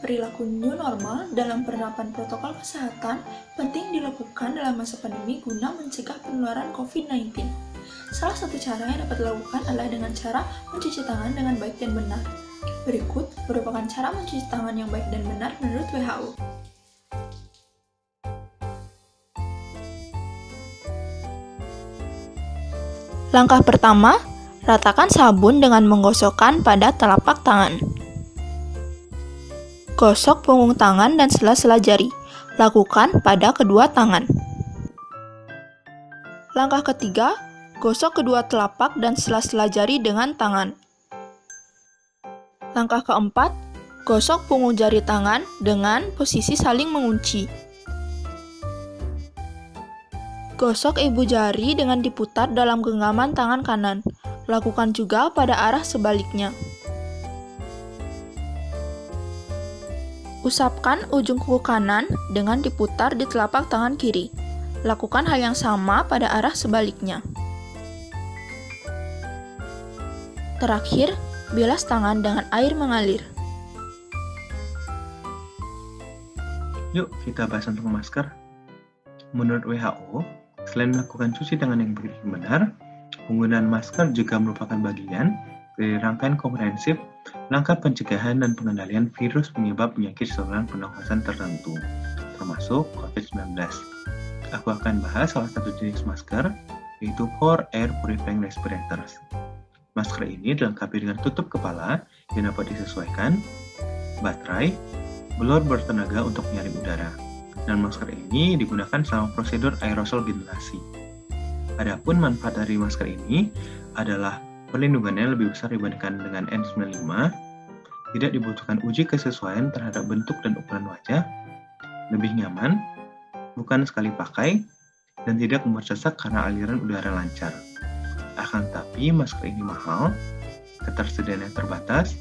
perilaku new normal dalam penerapan protokol kesehatan penting dilakukan dalam masa pandemi guna mencegah penularan COVID-19. Salah satu cara yang dapat dilakukan adalah dengan cara mencuci tangan dengan baik dan benar. Berikut merupakan cara mencuci tangan yang baik dan benar menurut WHO. Langkah pertama, ratakan sabun dengan menggosokkan pada telapak tangan. Gosok punggung tangan dan sela-sela jari. Lakukan pada kedua tangan. Langkah ketiga, gosok kedua telapak dan sela-sela jari dengan tangan. Langkah keempat, gosok punggung jari tangan dengan posisi saling mengunci. Gosok ibu jari dengan diputar dalam genggaman tangan kanan. Lakukan juga pada arah sebaliknya. Usapkan ujung kuku kanan dengan diputar di telapak tangan kiri. Lakukan hal yang sama pada arah sebaliknya. Terakhir, bilas tangan dengan air mengalir. Yuk kita bahas tentang masker. Menurut WHO, selain melakukan cuci tangan yang benar, penggunaan masker juga merupakan bagian dari rangkaian komprehensif langkah pencegahan dan pengendalian virus penyebab penyakit saluran pernafasan tertentu, termasuk COVID-19. Aku akan bahas salah satu jenis masker, yaitu Pore Air Purifying Respirators. Masker ini dilengkapi dengan tutup kepala yang dapat disesuaikan, baterai, blor bertenaga untuk menyaring udara. Dan masker ini digunakan selama prosedur aerosol ventilasi. Adapun manfaat dari masker ini adalah perlindungannya lebih besar dibandingkan dengan N95, tidak dibutuhkan uji kesesuaian terhadap bentuk dan ukuran wajah, lebih nyaman, bukan sekali pakai, dan tidak membuat sesak karena aliran udara lancar. Akan tetapi masker ini mahal, ketersediaannya terbatas,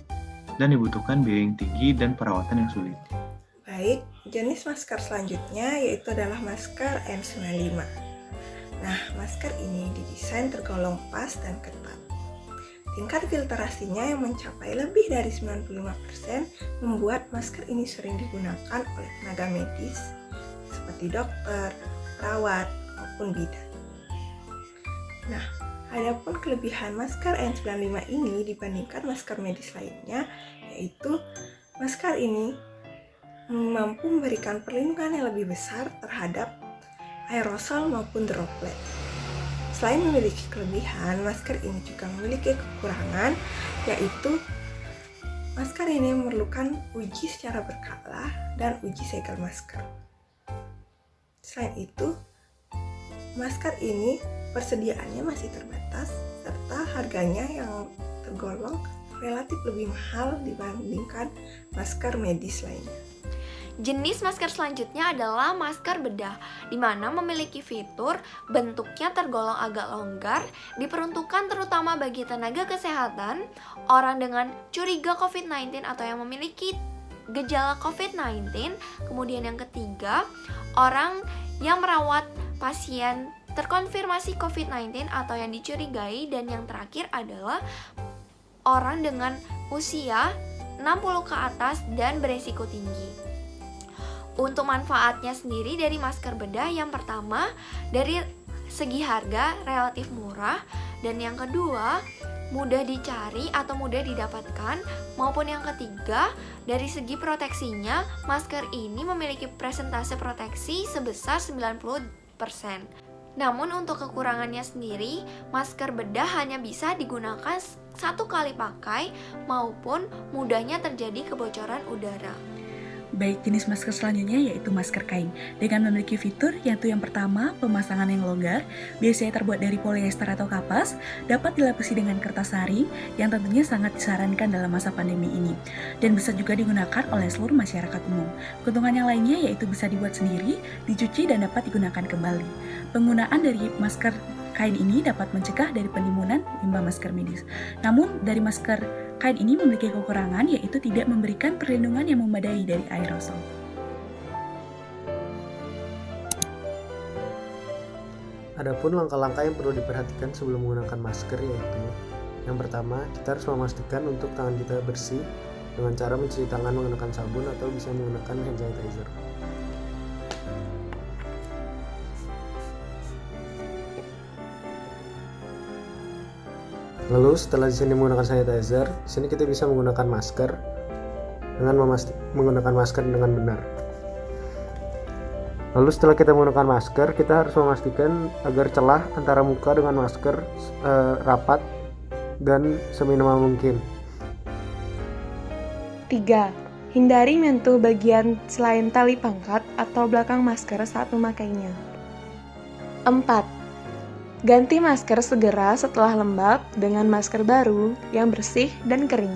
dan dibutuhkan biaya yang tinggi dan perawatan yang sulit. Baik, jenis masker selanjutnya yaitu adalah masker N95. Nah, masker ini didesain tergolong pas dan ketat. Tingkat filtrasinya yang mencapai lebih dari 95% membuat masker ini sering digunakan oleh tenaga medis seperti dokter, perawat, maupun bidan. Nah, adapun kelebihan masker N95 ini dibandingkan masker medis lainnya, yaitu masker ini mampu memberikan perlindungan yang lebih besar terhadap aerosol maupun droplet. Selain memiliki kelebihan, masker ini juga memiliki kekurangan, yaitu masker ini memerlukan uji secara berkala dan uji segel masker. Selain itu, masker ini persediaannya masih terbatas, serta harganya yang tergolong relatif lebih mahal dibandingkan masker medis lainnya. Jenis masker selanjutnya adalah masker bedah, di mana memiliki fitur bentuknya tergolong agak longgar, diperuntukkan terutama bagi tenaga kesehatan, orang dengan curiga COVID-19 atau yang memiliki gejala COVID-19. Kemudian yang ketiga, orang yang merawat pasien terkonfirmasi COVID-19 atau yang dicurigai, dan yang terakhir adalah orang dengan usia 60 ke atas dan beresiko tinggi. Untuk manfaatnya sendiri dari masker bedah, yang pertama dari segi harga relatif murah, dan yang kedua mudah dicari atau mudah didapatkan, maupun yang ketiga dari segi proteksinya, masker ini memiliki persentase proteksi sebesar 90%. Namun untuk kekurangannya sendiri, masker bedah hanya bisa digunakan satu kali pakai maupun mudahnya terjadi kebocoran udara. Baik, jenis masker selanjutnya yaitu masker kain dengan memiliki fitur yaitu yang pertama, pemasangan yang longgar, biasanya terbuat dari polyester atau kapas, dapat dilapisi dengan kertas saring yang tentunya sangat disarankan dalam masa pandemi ini, dan bisa juga digunakan oleh seluruh masyarakat umum. Keuntungan yang lainnya yaitu bisa dibuat sendiri, dicuci, dan dapat digunakan kembali. Penggunaan dari masker kain ini dapat mencegah dari penimbunan limbah masker medis. Namun, dari masker kain ini memiliki kekurangan, yaitu tidak memberikan perlindungan yang memadai dari aerosol. Adapun langkah-langkah yang perlu diperhatikan sebelum menggunakan masker yaitu yang pertama, kita harus memastikan untuk tangan kita bersih dengan cara mencuci tangan menggunakan sabun atau bisa menggunakan hand sanitizer. Lalu setelah di sini menggunakan sanitizer, di sini kita bisa menggunakan masker dengan menggunakan masker dengan benar. Lalu setelah kita menggunakan masker, kita harus memastikan agar celah antara muka dengan masker rapat dan seminimal mungkin. 3. Hindari menyentuh bagian selain tali pangkat atau belakang masker saat memakainya. 4. Ganti masker segera setelah lembab dengan masker baru yang bersih dan kering.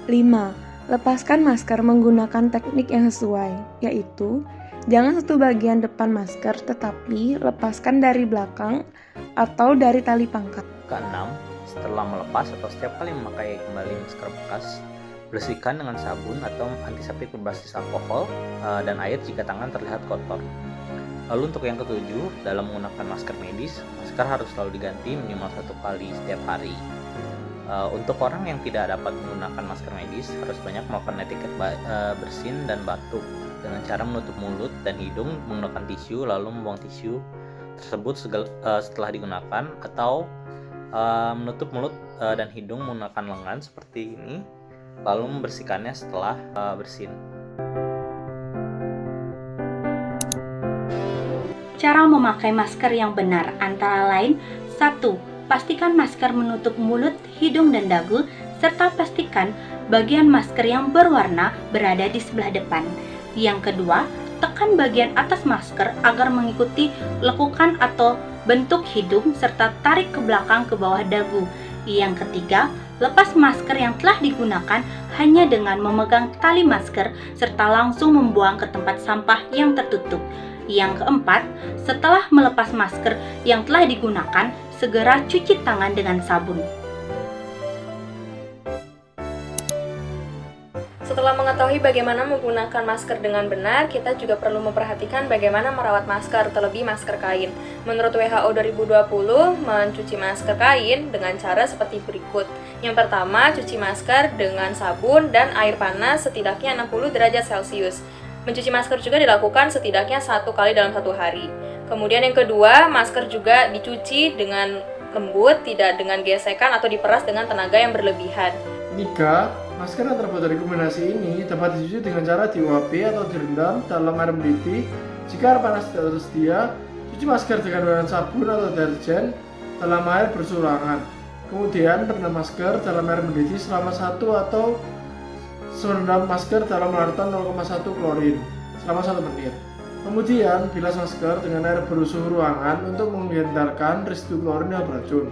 5. Lepaskan masker menggunakan teknik yang sesuai, yaitu jangan satu bagian depan masker tetapi lepaskan dari belakang atau dari tali pangkat. Keenam, setelah melepas atau setiap kali memakai kembali masker bekas, bersihkan dengan sabun atau antiseptik berbasis alkohol dan air jika tangan terlihat kotor. Lalu untuk yang ketujuh, dalam menggunakan masker medis, masker harus selalu diganti minimal 1 kali setiap hari. Untuk orang yang tidak dapat menggunakan masker medis, harus banyak melakukan etiket bersin dan batuk dengan cara menutup mulut dan hidung menggunakan tisu, lalu membuang tisu tersebut setelah digunakan, atau menutup mulut dan hidung menggunakan lengan seperti ini, lalu membersihkannya setelah bersin. Cara memakai masker yang benar antara lain: 1. Pastikan masker menutup mulut, hidung, dan dagu, serta pastikan bagian masker yang berwarna berada di sebelah depan. Yang kedua, tekan bagian atas masker agar mengikuti lekukan atau bentuk hidung, serta tarik ke belakang ke bawah dagu. Yang ketiga, lepas masker yang telah digunakan hanya dengan memegang tali masker, serta langsung membuang ke tempat sampah yang tertutup. Yang keempat, setelah melepas masker yang telah digunakan, segera cuci tangan dengan sabun. Setelah mengetahui bagaimana menggunakan masker dengan benar, kita juga perlu memperhatikan bagaimana merawat masker, terlebih masker kain. Menurut WHO 2020, mencuci masker kain dengan cara seperti berikut. Yang pertama, cuci masker dengan sabun dan air panas setidaknya 60 derajat Celcius. Mencuci masker juga dilakukan setidaknya 1 kali dalam 1 hari. Kemudian yang kedua, masker juga dicuci dengan lembut, tidak dengan gesekan atau diperas dengan tenaga yang berlebihan. 3. Masker yang terbuat dari kombinasi ini dapat dicuci dengan cara diuap atau direndam dalam air mendidih. Jika air panas tidak tersedia, cuci masker dengan menggunakan sabun atau deterjen dalam air bersurangan. Kemudian rendam masker dalam air mendidih selama 1 atau merendam masker dalam larutan 0,1 klorin selama 1 menit. Kemudian bilas masker dengan air bersuhu ruangan untuk menghindarkan residu klorin yang beracun.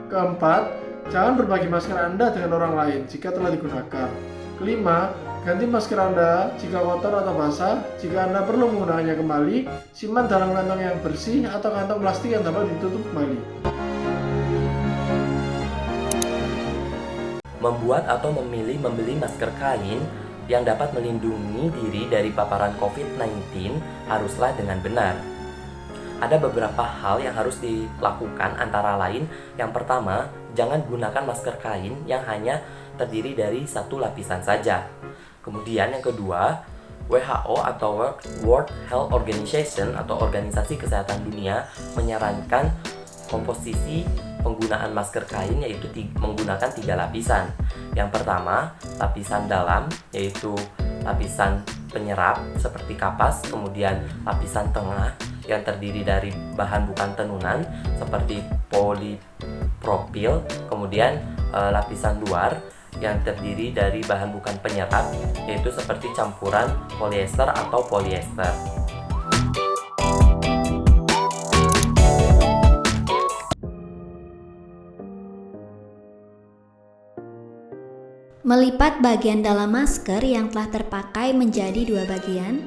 Keempat, jangan berbagi masker Anda dengan orang lain jika telah digunakan. Kelima, ganti masker Anda jika kotor atau basah. Jika Anda perlu menggunakannya kembali, simpan dalam kantong yang bersih atau kantong plastik yang dapat ditutup kembali. Membuat atau memilih membeli masker kain yang dapat melindungi diri dari paparan COVID-19 haruslah dengan benar. Ada beberapa hal yang harus dilakukan, antara lain yang pertama, jangan gunakan masker kain yang hanya terdiri dari 1 lapisan saja. Kemudian yang kedua, WHO atau World Health Organization atau Organisasi Kesehatan Dunia menyarankan komposisi penggunaan masker kain yaitu menggunakan 3 lapisan. Yang pertama, lapisan dalam yaitu lapisan penyerap seperti kapas, kemudian lapisan tengah yang terdiri dari bahan bukan tenunan seperti polipropil, kemudian lapisan luar yang terdiri dari bahan bukan penyerap yaitu seperti campuran polyester atau polyester. Melipat bagian dalam masker yang telah terpakai menjadi 2 bagian.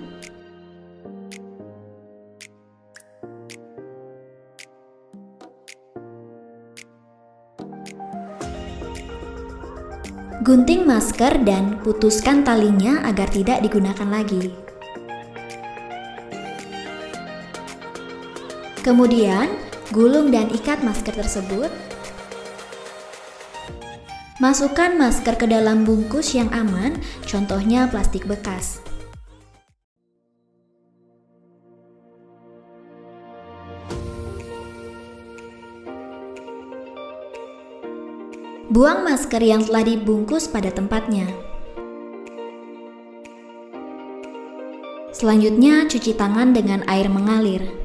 Gunting masker dan putuskan talinya agar tidak digunakan lagi. Kemudian, gulung dan ikat masker tersebut. Masukkan masker ke dalam bungkus yang aman, contohnya plastik bekas. Buang masker yang telah dibungkus pada tempatnya. Selanjutnya, cuci tangan dengan air mengalir.